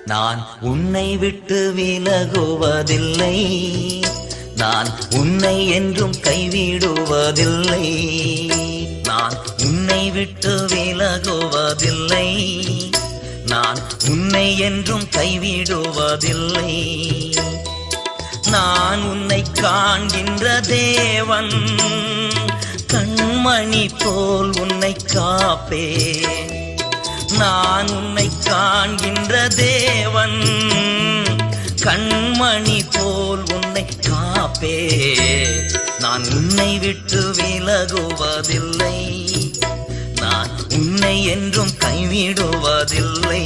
நான் உன்னை விட்டு விலகுவதில்லை, நான் உன்னை என்றும் கைவிடுவதில்லை. நான் உன்னை விட்டு விலகுவதில்லை, நான் உன்னை என்றும் கைவிடுவதில்லை. நான் உன்னை காண்கின்ற தேவன், கண்மணி போல் உன்னை காப்பேன். நான் உன்னை காண்கின்ற தேவன், கண்மணி போல் உன்னை காப்பேன். நான் உன்னை விட்டு விலகுவதில்லை, நான் உன்னை என்றும் கைவிடுவதில்லை.